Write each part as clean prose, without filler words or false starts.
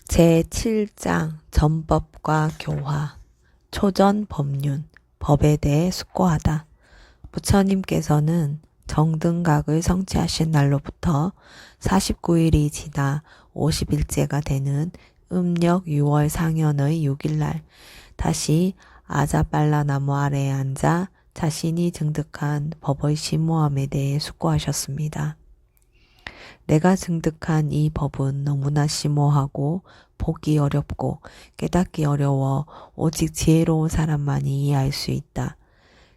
제7장 전법과 교화, 초전 법륜, 법에 대해 숙고하다. 부처님께서는 정등각을 성취하신 날로부터 49일이 지나 50일째가 되는 음력 6월 상연의 6일날 다시 아자빨라 나무 아래에 앉아 자신이 증득한 법의 심오함에 대해 숙고하셨습니다. 내가 증득한 이 법은 너무나 심오하고 보기 어렵고 깨닫기 어려워 오직 지혜로운 사람만이 이해할 수 있다.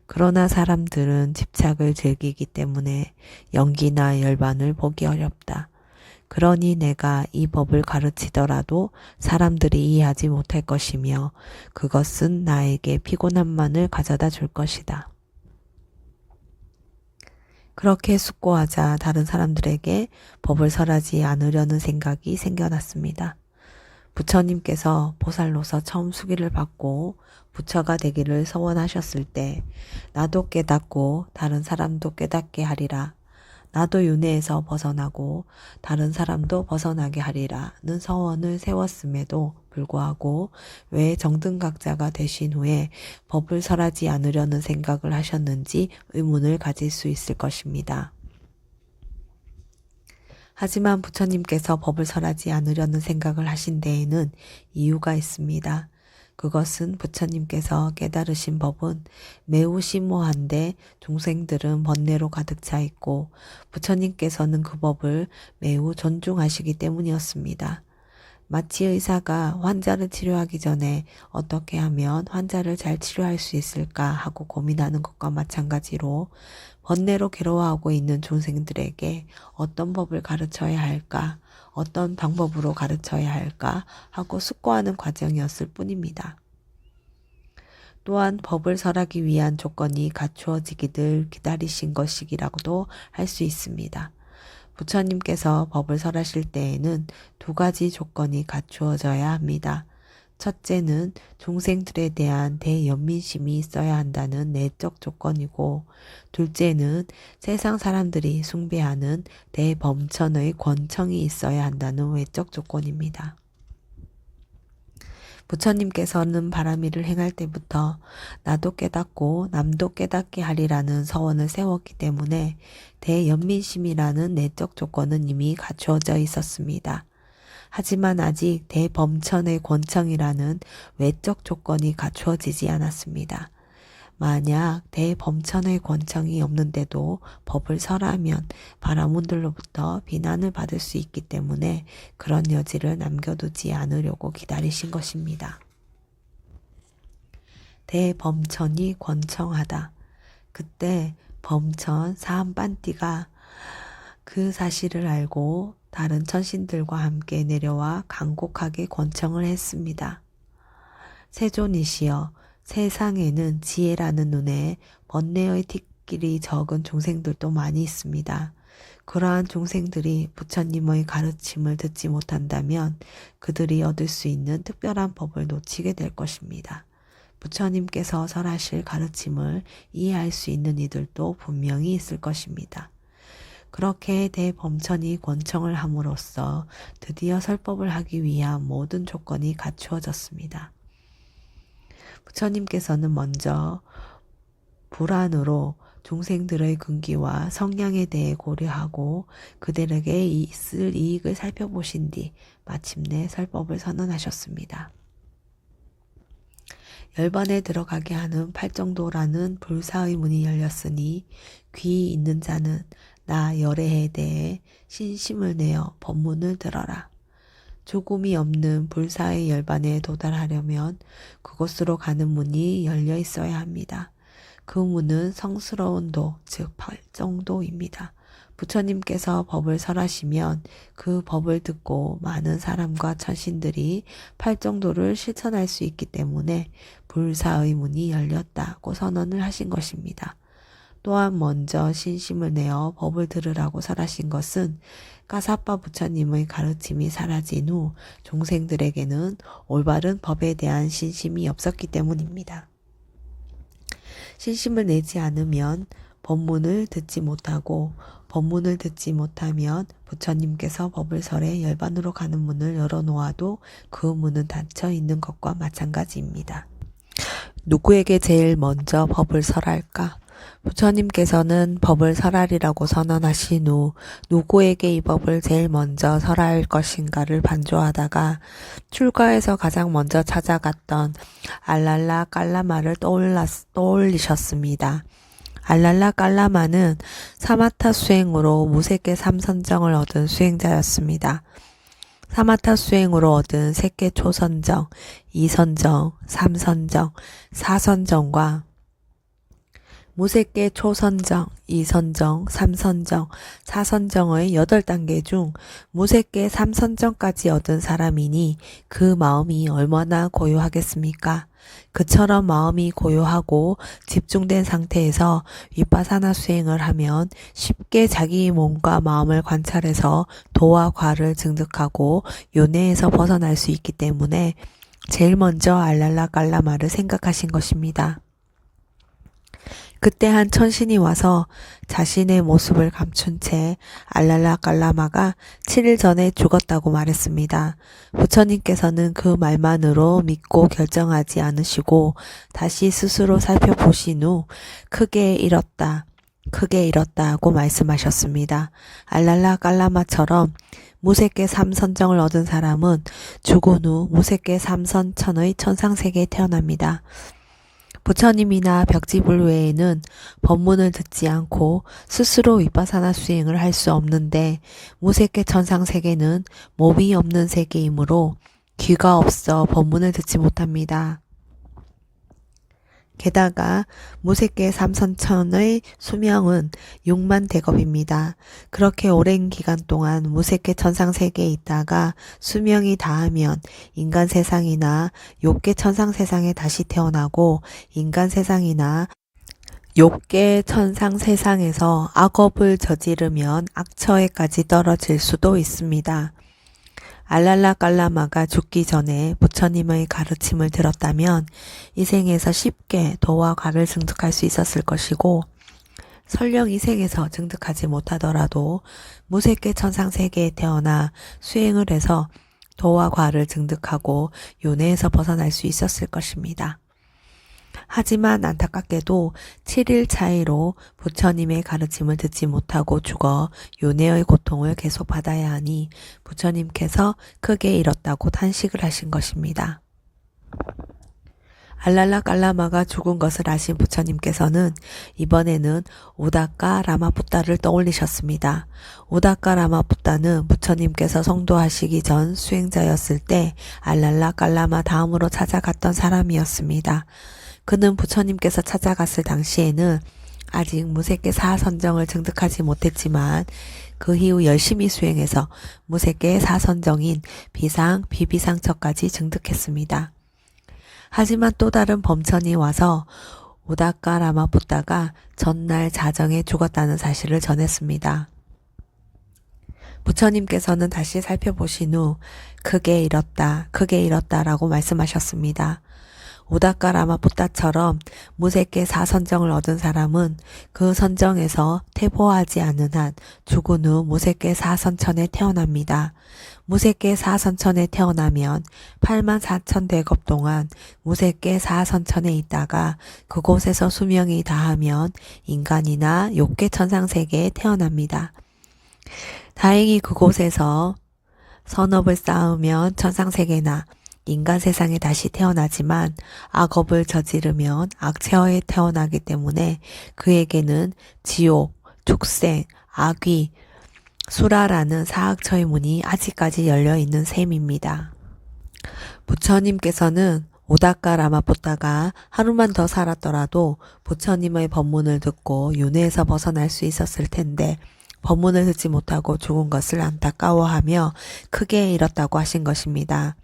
그러나 사람들은 집착을 즐기기 때문에 연기나 열반을 보기 어렵다. 그러니 내가 이 법을 가르치더라도 사람들이 이해하지 못할 것이며 그것은 나에게 피곤함만을 가져다 줄 것이다. 그렇게 숙고하자 다른 사람들에게 법을 설하지 않으려는 생각이 생겨났습니다. 부처님께서 보살로서 처음 수기를 받고 부처가 되기를 서원하셨을 때 나도 깨닫고 다른 사람도 깨닫게 하리라. 나도 윤회에서 벗어나고 다른 사람도 벗어나게 하리라는 서원을 세웠음에도 불구하고 왜 정등각자가 되신 후에 법을 설하지 않으려는 생각을 하셨는지 의문을 가질 수 있을 것입니다. 하지만 부처님께서 법을 설하지 않으려는 생각을 하신 데에는 이유가 있습니다. 그것은 부처님께서 깨달으신 법은 매우 심오한데 중생들은 번뇌로 가득 차 있고 부처님께서는 그 법을 매우 존중하시기 때문이었습니다. 마치 의사가 환자를 치료하기 전에 어떻게 하면 환자를 잘 치료할 수 있을까 하고 고민하는 것과 마찬가지로 번뇌로 괴로워하고 있는 중생들에게 어떤 법을 가르쳐야 할까, 어떤 방법으로 가르쳐야 할까 하고 숙고하는 과정이었을 뿐입니다. 또한 법을 설하기 위한 조건이 갖추어지기를 기다리신 것이라고도 할 수 있습니다. 부처님께서 법을 설하실 때에는 두 가지 조건이 갖추어져야 합니다. 첫째는 중생들에 대한 대연민심이 있어야 한다는 내적 조건이고, 둘째는 세상 사람들이 숭배하는 대범천의 권청이 있어야 한다는 외적 조건입니다. 부처님께서는 바라미를 행할 때부터 나도 깨닫고 남도 깨닫게 하리라는 서원을 세웠기 때문에 대연민심이라는 내적 조건은 이미 갖추어져 있었습니다. 하지만 아직 대범천의 권청이라는 외적 조건이 갖추어지지 않았습니다. 만약 대범천의 권청이 없는데도 법을 설하면 바라문들로부터 비난을 받을 수 있기 때문에 그런 여지를 남겨두지 않으려고 기다리신 것입니다. 대범천이 권청하다. 그때 범천 사암빤띠가 그 사실을 알고 다른 천신들과 함께 내려와 간곡하게 권청을 했습니다. 세존이시여, 세상에는 지혜라는 눈에 번뇌의 뒷길이 적은 중생들도 많이 있습니다. 그러한 중생들이 부처님의 가르침을 듣지 못한다면 그들이 얻을 수 있는 특별한 법을 놓치게 될 것입니다. 부처님께서 설하실 가르침을 이해할 수 있는 이들도 분명히 있을 것입니다. 그렇게 대범천이 권청을 함으로써 드디어 설법을 하기 위한 모든 조건이 갖추어졌습니다. 부처님께서는 먼저 불안으로 중생들의 근기와 성향에 대해 고려하고 그들에게 있을 이익을 살펴보신 뒤 마침내 설법을 선언하셨습니다. 열반에 들어가게 하는 팔정도라는 불사의 문이 열렸으니 귀 있는 자는 나 열애에 대해 신심을 내어 법문을 들어라. 죽음이 없는 불사의 열반에 도달하려면 그곳으로 가는 문이 열려 있어야 합니다. 그 문은 성스러운 도, 즉 팔정도입니다. 부처님께서 법을 설하시면 그 법을 듣고 많은 사람과 천신들이 팔정도를 실천할 수 있기 때문에 불사의 문이 열렸다고 선언을 하신 것입니다. 또한 먼저 신심을 내어 법을 들으라고 설하신 것은 까사빠 부처님의 가르침이 사라진 후 중생들에게는 올바른 법에 대한 신심이 없었기 때문입니다. 신심을 내지 않으면 법문을 듣지 못하고 법문을 듣지 못하면 부처님께서 법을 설해 열반으로 가는 문을 열어놓아도 그 문은 닫혀 있는 것과 마찬가지입니다. 누구에게 제일 먼저 법을 설할까? 부처님께서는 법을 설하리라고 선언하신 후 누구에게 이 법을 제일 먼저 설할 것인가를 반조하다가 출가에서 가장 먼저 찾아갔던 알랄라 깔라마를 떠올리셨습니다. 알랄라 깔라마는 사마타 수행으로 무색계 3선정을 얻은 수행자였습니다. 사마타 수행으로 얻은 색계 초선정, 2선정, 3선정, 4선정과 무색계 초선정, 2선정, 3선정, 4선정의 8단계 중 무색계 3선정까지 얻은 사람이니 그 마음이 얼마나 고요하겠습니까? 그처럼 마음이 고요하고 집중된 상태에서 위파사나 수행을 하면 쉽게 자기 몸과 마음을 관찰해서 도와 과를 증득하고 요내에서 벗어날 수 있기 때문에 제일 먼저 알랄라 깔라마를 생각하신 것입니다. 그때 한 천신이 와서 자신의 모습을 감춘 채 알랄라 깔라마가 7일 전에 죽었다고 말했습니다. 부처님께서는 그 말만으로 믿고 결정하지 않으시고 다시 스스로 살펴보신 후 크게 잃었다 하고 말씀하셨습니다. 알랄라 깔라마처럼 무색계 3선정을 얻은 사람은 죽은 후 무색계 3선천의 천상세계에 태어납니다. 부처님이나 벽지불 외에는 법문을 듣지 않고 스스로 위파사나 수행을 할 수 없는데 무색계 천상세계는 몸이 없는 세계이므로 귀가 없어 법문을 듣지 못합니다. 게다가 무색계 3선천의 수명은 6만 대겁입니다. 그렇게 오랜 기간 동안 무색계 천상세계에 있다가 수명이 다하면 인간 세상이나 욕계 천상세상에 다시 태어나고 인간 세상이나 욕계 천상세상에서 악업을 저지르면 악처에까지 떨어질 수도 있습니다. 알랄라 깔라마가 죽기 전에 부처님의 가르침을 들었다면 이 생에서 쉽게 도와 과를 증득할 수 있었을 것이고 설령 이 생에서 증득하지 못하더라도 무색계 천상세계에 태어나 수행을 해서 도와 과를 증득하고 요내에서 벗어날 수 있었을 것입니다. 하지만 안타깝게도 7일 차이로 부처님의 가르침을 듣지 못하고 죽어 요내의 고통을 계속 받아야 하니 부처님께서 크게 잃었다고 탄식을 하신 것입니다. 알랄라 깔라마가 죽은 것을 아신 부처님께서는 이번에는 우다까 라마푸타를 떠올리셨습니다. 우다까 라마푸타는 부처님께서 성도하시기 전 수행자였을 때 알랄라 깔라마 다음으로 찾아갔던 사람이었습니다. 그는 부처님께서 찾아갔을 당시에는 아직 무색계 4선정을 증득하지 못했지만 그 이후 열심히 수행해서 무색계 4선정인 비상, 비비상처까지 증득했습니다. 하지만 또 다른 범천이 와서 우다까 라마푸타가 전날 자정에 죽었다는 사실을 전했습니다. 부처님께서는 다시 살펴보신 후 크게 잃었다라고 말씀하셨습니다. 우다까 라마푸타처럼 무색계 4선정을 얻은 사람은 그 선정에서 퇴보하지 않은 한 죽은 후 무색계 4선천에 태어납니다. 무색계 4선천에 태어나면 84,000대겁 동안 무색계 4선천에 있다가 그곳에서 수명이 다하면 인간이나 욕계 천상세계에 태어납니다. 다행히 그곳에서 선업을 쌓으면 천상세계나 인간 세상에 다시 태어나지만 악업을 저지르면 악체어에 태어나기 때문에 그에게는 지옥, 축생, 악귀, 수라라는 사악처의 문이 아직까지 열려있는 셈입니다. 부처님께서는 우다까 라마푸타가 하루만 더 살았더라도 부처님의 법문을 듣고 윤회에서 벗어날 수 있었을 텐데 법문을 듣지 못하고 죽은 것을 안타까워하며 크게 잃었다고 하신 것입니다.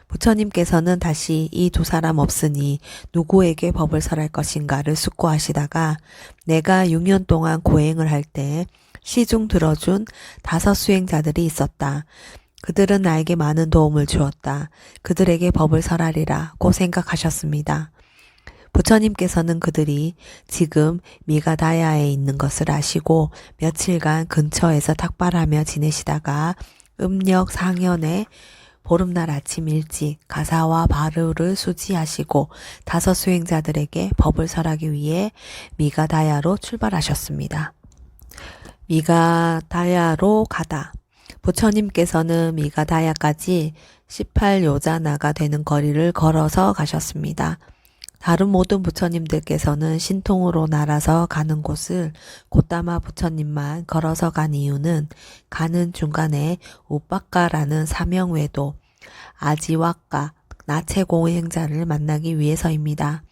부처님께서는 다시 이 두 사람 없으니 누구에게 법을 설할 것인가를 숙고하시다가 내가 6년 동안 고행을 할 때 시중 들어준 5 수행자들이 있었다. 그들은 나에게 많은 도움을 주었다. 그들에게 법을 설하리라고 생각하셨습니다. 부처님께서는 그들이 지금 미가다야에 있는 것을 아시고 며칠간 근처에서 탁발하며 지내시다가 음력 상현에 보름날 아침 일찍 가사와 바루를 수지하시고 5 수행자들에게 법을 설하기 위해 미가다야로 출발하셨습니다. 미가다야로 가다. 부처님께서는 미가다야까지 18요자나가 되는 거리를 걸어서 가셨습니다. 다른 모든 부처님들께서는 신통으로 날아서 가는 곳을 고따마 부처님만 걸어서 간 이유는 가는 중간에 우빠까라는 사명외도 아지와까 나체공의 행자를 만나기 위해서입니다.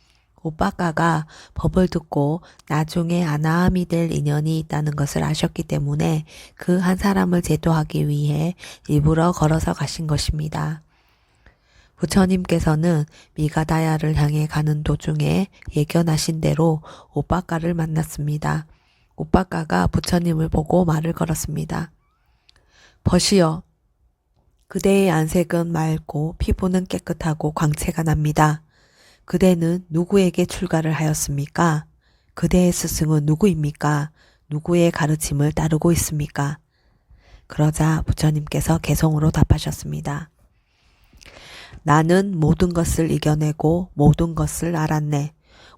우빠까가 법을 듣고 나중에 아나함이 될 인연이 있다는 것을 아셨기 때문에 그 한 사람을 제도하기 위해 일부러 걸어서 가신 것입니다. 부처님께서는 미가다야를 향해 가는 도중에 예견하신 대로 우빠까를 만났습니다. 우빠까가 부처님을 보고 말을 걸었습니다. 벗이여, 그대의 안색은 맑고 피부는 깨끗하고 광채가 납니다. 그대는 누구에게 출가를 하였습니까? 그대의 스승은 누구입니까? 누구의 가르침을 따르고 있습니까? 그러자 부처님께서 개성으로 답하셨습니다. 나는 모든 것을 이겨내고 모든 것을 알았네.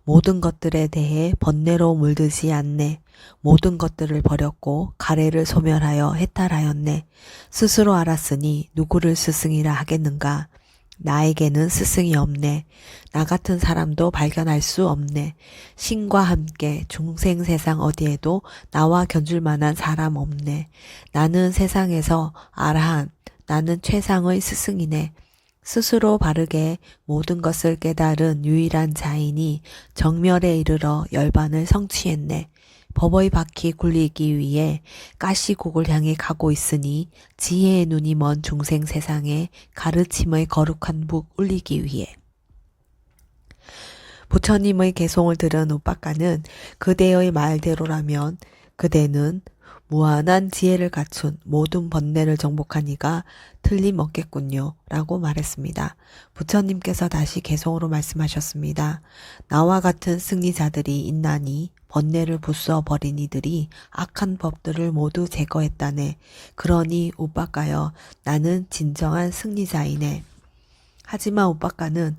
모든 것들에 대해 번뇌로 물들지 않네. 모든 것들을 버렸고 가래를 소멸하여 해탈하였네. 스스로 알았으니 누구를 스승이라 하겠는가? 나에게는 스승이 없네. 나 같은 사람도 발견할 수 없네. 신과 함께 중생 세상 어디에도 나와 견줄 만한 사람 없네. 나는 세상에서 아라한, 나는 최상의 스승이네. 스스로 바르게 모든 것을 깨달은 유일한 자이니 정멸에 이르러 열반을 성취했네. 법의 바퀴 굴리기 위해 가시국을 향해 가고 있으니 지혜의 눈이 먼 중생 세상에 가르침의 거룩한 북 울리기 위해. 부처님의 개송을 들은 우빠까는 그대의 말대로라면 그대는 무한한 지혜를 갖춘 모든 번뇌를 정복하니가 틀림없겠군요. 라고 말했습니다. 부처님께서 다시 개송으로 말씀하셨습니다. 나와 같은 승리자들이 있나니 번뇌를 부수어 버린 이들이 악한 법들을 모두 제거했다네. 그러니 우빠까여 나는 진정한 승리자이네. 하지만 우빠까는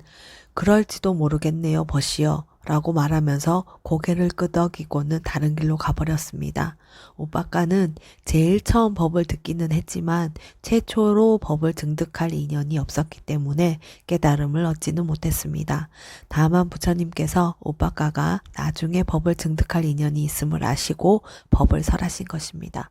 그럴지도 모르겠네요 벗이여 라고 말하면서 고개를 끄덕이고는 다른 길로 가버렸습니다. 우빠까는 제일 처음 법을 듣기는 했지만 최초로 법을 증득할 인연이 없었기 때문에 깨달음을 얻지는 못했습니다. 다만 부처님께서 우빠까가 나중에 법을 증득할 인연이 있음을 아시고 법을 설하신 것입니다.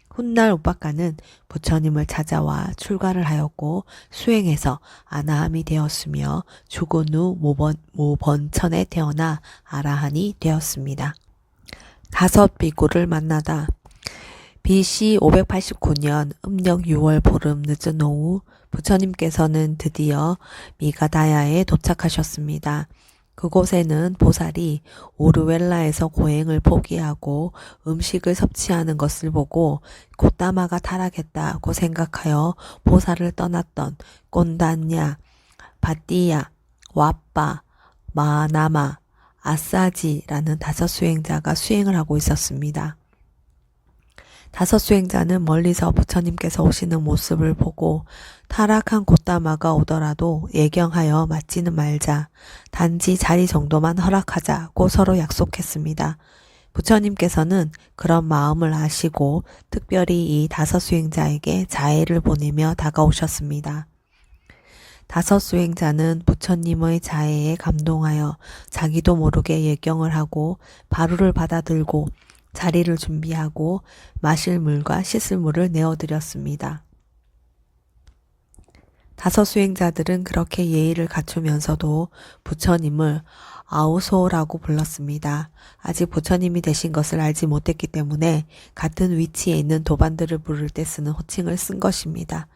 훗날 우빠까는 부처님을 찾아와 출가를 하였고 수행해서 아나함이 되었으며 죽은 후 모번천에 태어나 아라한이 되었습니다. 5 비구를 만나다. BC 589년 음력 6월 보름 늦은 오후 부처님께서는 드디어 미가다야에 도착하셨습니다. 그곳에는 보살이 오르웰라에서 고행을 포기하고 음식을 섭취하는 것을 보고 고따마가 타락했다고 생각하여 보살을 떠났던 꼰단냐, 바띠야, 왓빠, 마나마, 아싸지라는 5 수행자가 수행을 하고 있었습니다. 5 수행자는 멀리서 부처님께서 오시는 모습을 보고 타락한 고따마가 오더라도 예경하여 맞지는 말자. 단지 자리 정도만 허락하자고 서로 약속했습니다. 부처님께서는 그런 마음을 아시고 특별히 이 5 수행자에게 자애를 보내며 다가오셨습니다. 5 수행자는 부처님의 자애에 감동하여 자기도 모르게 예경을 하고 바루를 받아들고 자리를 준비하고 마실 물과 씻을 물을 내어드렸습니다. 5 수행자들은 그렇게 예의를 갖추면서도 부처님을 아우소라고 불렀습니다. 아직 부처님이 되신 것을 알지 못했기 때문에 같은 위치에 있는 도반들을 부를 때 쓰는 호칭을 쓴 것입니다.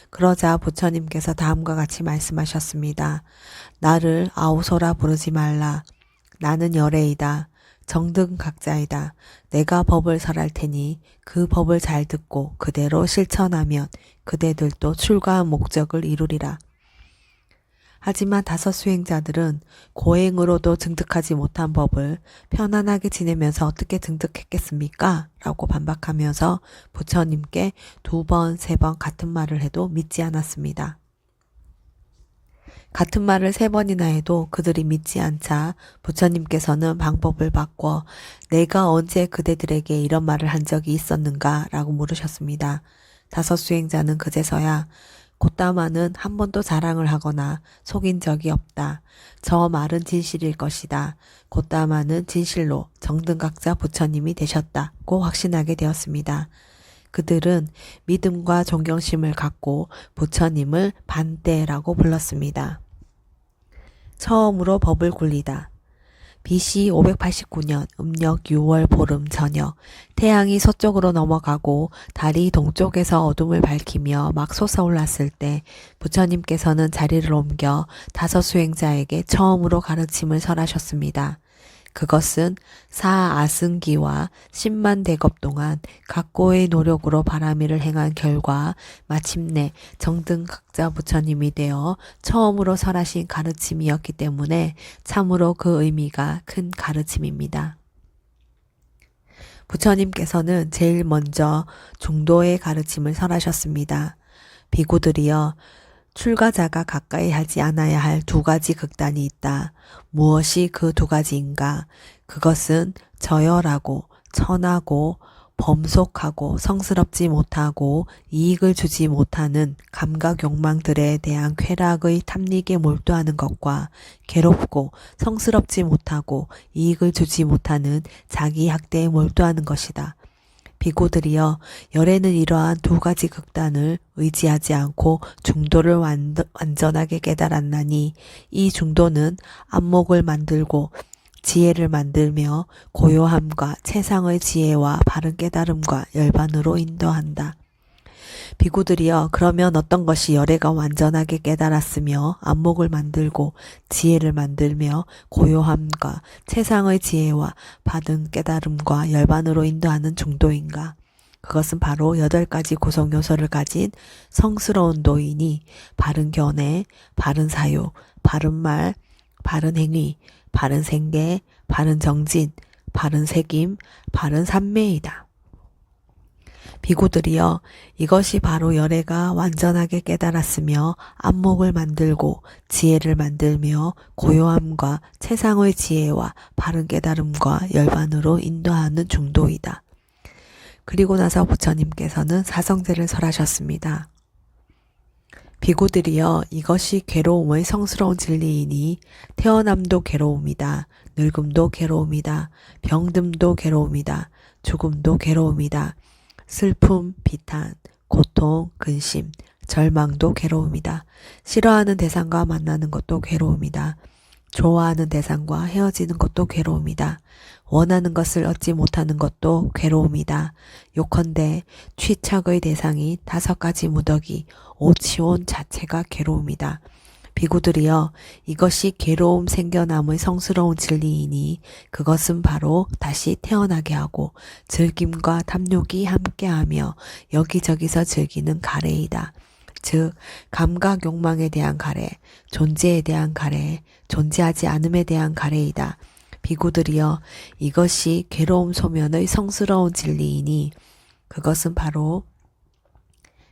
그러자 부처님께서 다음과 같이 말씀하셨습니다. 나를 아우소라 부르지 말라. 나는 열애이다. 정등각자이다. 내가 법을 설할 테니 그 법을 잘 듣고 그대로 실천하면 그대들도 출가한 목적을 이루리라. 하지만 다섯 수행자들은 고행으로도 증득하지 못한 법을 편안하게 지내면서 어떻게 증득했겠습니까? 라고 반박하면서 부처님께 두 번, 세 번 같은 말을 해도 믿지 않았습니다. 같은 말을 세 번이나 해도 그들이 믿지 않자 부처님께서는 방법을 바꿔 내가 언제 그대들에게 이런 말을 한 적이 있었는가? 라고 물으셨습니다. 다섯 수행자는 그제서야 곶다마는 한 번도 자랑을 하거나 속인 적이 없다. 저 말은 진실일 것이다. 곶다마는 진실로 정등각자 부처님이 되셨다고 확신하게 되었습니다. 그들은 믿음과 존경심을 갖고 부처님을 반대라고 불렀습니다. 처음으로 법을 굴리다. BC 589년 음력 6월 보름 저녁, 태양이 서쪽으로 넘어가고 달이 동쪽에서 어둠을 밝히며 막 솟아올랐을 때 부처님께서는 자리를 옮겨 다섯 수행자에게 처음으로 가르침을 설하셨습니다. 그것은 사아승기와 10만 대겁 동안 각고의 노력으로 바라미를 행한 결과 마침내 정등각자 부처님이 되어 처음으로 설하신 가르침이었기 때문에 참으로 그 의미가 큰 가르침입니다. 부처님께서는 제일 먼저 중도의 가르침을 설하셨습니다. 비구들이여, 출가자가 가까이 하지 않아야 할 두 가지 극단이 있다. 무엇이 그 두 가지인가? 그것은 저열하고 천하고 범속하고 성스럽지 못하고 이익을 주지 못하는 감각 욕망들에 대한 쾌락의 탐닉에 몰두하는 것과 괴롭고 성스럽지 못하고 이익을 주지 못하는 자기 학대에 몰두하는 것이다. 비구들이여, 열에는 이러한 두 가지 극단을 의지하지 않고 중도를 완전하게 깨달았나니 이 중도는 안목을 만들고 지혜를 만들며 고요함과 최상의 지혜와 바른 깨달음과 열반으로 인도한다. 비구들이여, 그러면 어떤 것이 열애가 완전하게 깨달았으며 안목을 만들고 지혜를 만들며 고요함과 최상의 지혜와 바른 깨달음과 열반으로 인도하는 중도인가? 그것은 바로 8가지 구성 요소를 가진 성스러운 도이니 바른 견해, 바른 사유, 바른 말, 바른 행위, 바른 생계, 바른 정진, 바른 새김, 바른 삼매이다. 비구들이여, 이것이 바로 열애가 완전하게 깨달았으며 안목을 만들고 지혜를 만들며 고요함과 최상의 지혜와 바른 깨달음과 열반으로 인도하는 중도이다. 그리고 나서 부처님께서는 사성제를 설하셨습니다. 비구들이여, 이것이 괴로움의 성스러운 진리이니 태어남도 괴로움이다. 늙음도 괴로움이다. 병듦도 괴로움이다. 죽음도 괴로움이다. 슬픔, 비탄, 고통, 근심, 절망도 괴로움이다. 싫어하는 대상과 만나는 것도 괴로움이다. 좋아하는 대상과 헤어지는 것도 괴로움이다. 원하는 것을 얻지 못하는 것도 괴로움이다. 요컨대 취착의 대상이 5가지 무더기, 오치온 자체가 괴로움이다. 비구들이여, 이것이 괴로움 생겨남의 성스러운 진리이니 그것은 바로 다시 태어나게 하고 즐김과 탐욕이 함께하며 여기저기서 즐기는 가래이다. 즉 감각 욕망에 대한 가래, 존재에 대한 가래, 존재하지 않음에 대한 가래이다. 비구들이여, 이것이 괴로움 소면의 성스러운 진리이니 그것은 바로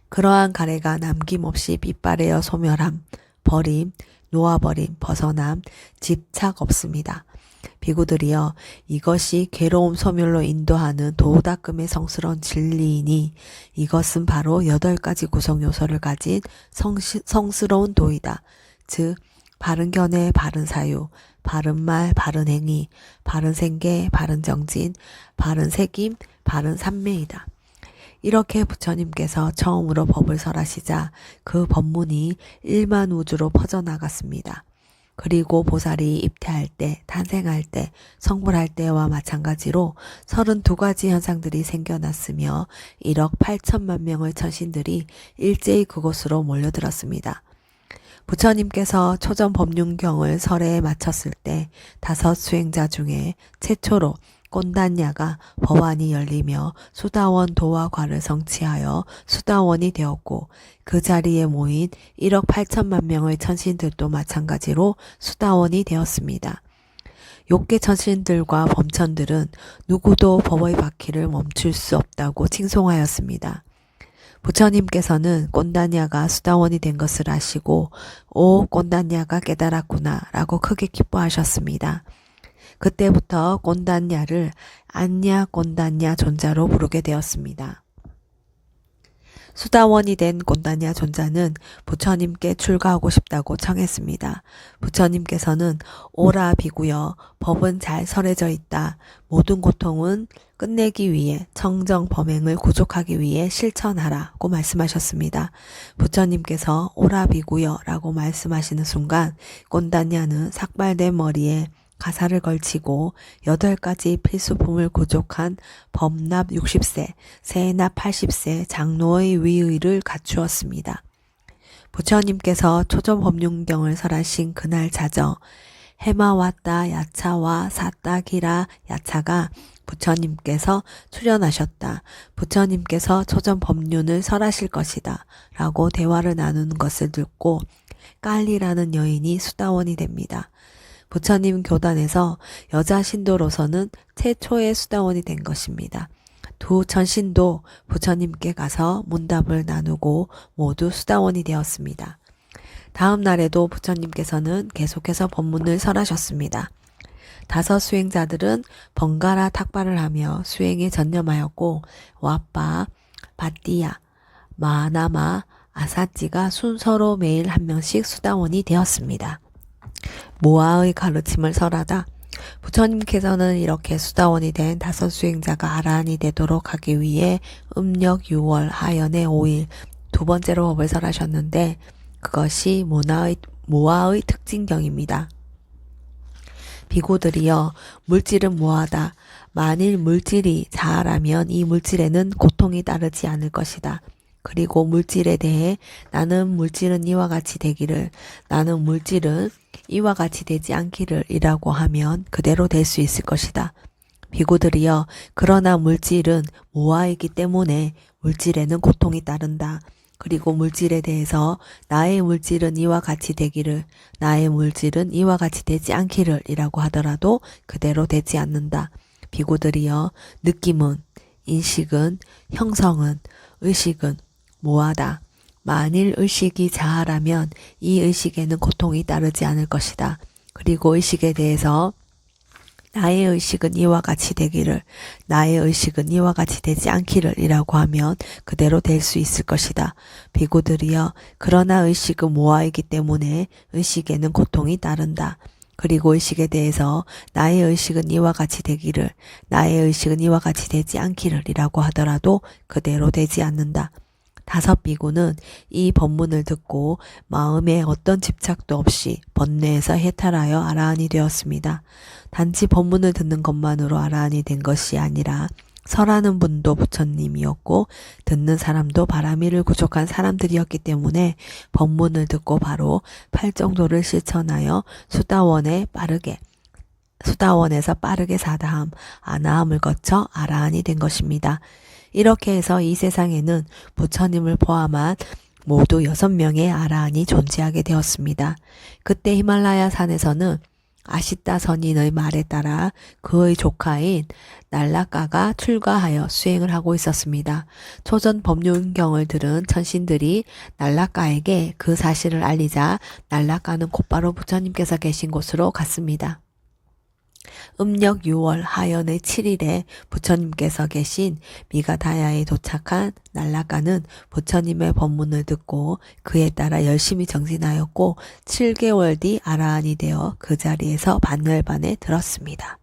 그러한 가래가 남김없이 빗바래어 소멸함, 버림, 놓아버림, 벗어남, 집착 없습니다. 비구들이여, 이것이 괴로움 소멸로 인도하는 도닦음의 성스러운 진리이니 이것은 바로 8가지 구성 요소를 가진 성스러운 도이다. 즉 바른 견해, 바른 사유, 바른 말, 바른 행위, 바른 생계, 바른 정진, 바른 새김, 바른 삼매이다. 이렇게 부처님께서 처음으로 법을 설하시자 그 법문이 1만 우주로 퍼져나갔습니다. 그리고 보살이 입퇴할 때, 탄생할 때, 성불할 때와 마찬가지로 32가지 현상들이 생겨났으며 1억 8천만 명의 천신들이 일제히 그곳으로 몰려들었습니다. 부처님께서 초전 법륜경을 설에 마쳤을 때 5 수행자 중에 최초로 꼰단야가 법안이 열리며 수다원 도화과를 성취하여 수다원이 되었고 그 자리에 모인 1억 8천만 명의 천신들도 마찬가지로 수다원이 되었습니다. 욕계 천신들과 범천들은 누구도 법의 바퀴를 멈출 수 없다고 칭송하였습니다. 부처님께서는 꼰단야가 수다원이 된 것을 아시고 오 꼰단야가 깨달았구나 라고 크게 기뻐하셨습니다. 그때부터 꼰단야를 안야 꼰단야 존자로 부르게 되었습니다. 수다원이 된 꼰단야 존자는 부처님께 출가하고 싶다고 청했습니다. 부처님께서는 오라 비구여 법은 잘 설해져 있다. 모든 고통은 끝내기 위해 청정 범행을 구족하기 위해 실천하라고 말씀하셨습니다. 부처님께서 오라 비구여 라고 말씀하시는 순간 꼰단야는 삭발된 머리에 가사를 걸치고 8가지 필수품을 구족한 범납 60세, 세납 80세 장로의 위의를 갖추었습니다. 부처님께서 초조법륜경을 설하신 그날 자정 해마왔다 야차와 사따기라 야차가 부처님께서 출연하셨다. 부처님께서 초전법륜을 설하실 것이다. 라고 대화를 나누는 것을 듣고 깔리라는 여인이 수다원이 됩니다. 부처님 교단에서 여자 신도로서는 최초의 수다원이 된 것입니다. 두 천신도 부처님께 가서 문답을 나누고 모두 수다원이 되었습니다. 다음 날에도 부처님께서는 계속해서 법문을 설하셨습니다. 5 수행자들은 번갈아 탁발을 하며 수행에 전념하였고 와빠, 바띠야, 마나마, 아사찌가 순서로 매일 한 명씩 수다원이 되었습니다. 모아의 가르침을 설하다 부처님께서는 이렇게 수다원이 된 5 수행자가 아라한이 되도록 하기 위해 음력 6월 하연의 5일 두 번째로 법을 설하셨는데 그것이 모아의 특징경입니다. 비구들이여 물질은 무하다. 만일 물질이 자아라면 이 물질에는 고통이 따르지 않을 것이다. 그리고 물질에 대해 나는 물질은 이와 같이 되기를 나는 물질은 이와 같이 되지 않기를 이라고 하면 그대로 될 수 있을 것이다. 비구들이여 그러나 물질은 무아이기 때문에 물질에는 고통이 따른다. 그리고 물질에 대해서 나의 물질은 이와 같이 되기를 나의 물질은 이와 같이 되지 않기를 이라고 하더라도 그대로 되지 않는다. 비구들이여 느낌은 인식은 형성은 의식은 무하다. 만일 의식이 자아라면 이 의식에는 고통이 따르지 않을 것이다. 그리고 의식에 대해서 나의 의식은 이와 같이 되기를 나의 의식은 이와 같이 되지 않기를 이라고 하면 그대로 될 수 있을 것이다. 비구들이여 그러나 의식은 무아이기 때문에 의식에는 고통이 따른다. 그리고 의식에 대해서 나의 의식은 이와 같이 되기를 나의 의식은 이와 같이 되지 않기를 이라고 하더라도 그대로 되지 않는다. 5 비구는 이 법문을 듣고 마음에 어떤 집착도 없이 번뇌에서 해탈하여 아라한이 되었습니다. 단지 법문을 듣는 것만으로 아라한이 된 것이 아니라 설하는 분도 부처님이었고 듣는 사람도 바라미를 구족한 사람들이었기 때문에 법문을 듣고 바로 팔정도를 실천하여 수다원에서 빠르게 사다함, 아나함을 거쳐 아라한이 된 것입니다. 이렇게 해서 이 세상에는 부처님을 포함한 모두 6명의 아라한이 존재하게 되었습니다. 그때 히말라야 산에서는 아시타 선인의 말에 따라 그의 조카인 날라까가 출가하여 수행을 하고 있었습니다. 초전 법륜경을 들은 천신들이 날라까에게 그 사실을 알리자 날라까는 곧바로 부처님께서 계신 곳으로 갔습니다. 음력 6월 하연의 7일에 부처님께서 계신 미가다야에 도착한 날라까는 부처님의 법문을 듣고 그에 따라 열심히 정진하였고 7개월 뒤 아라한이 되어 그 자리에서 반열반에 들었습니다.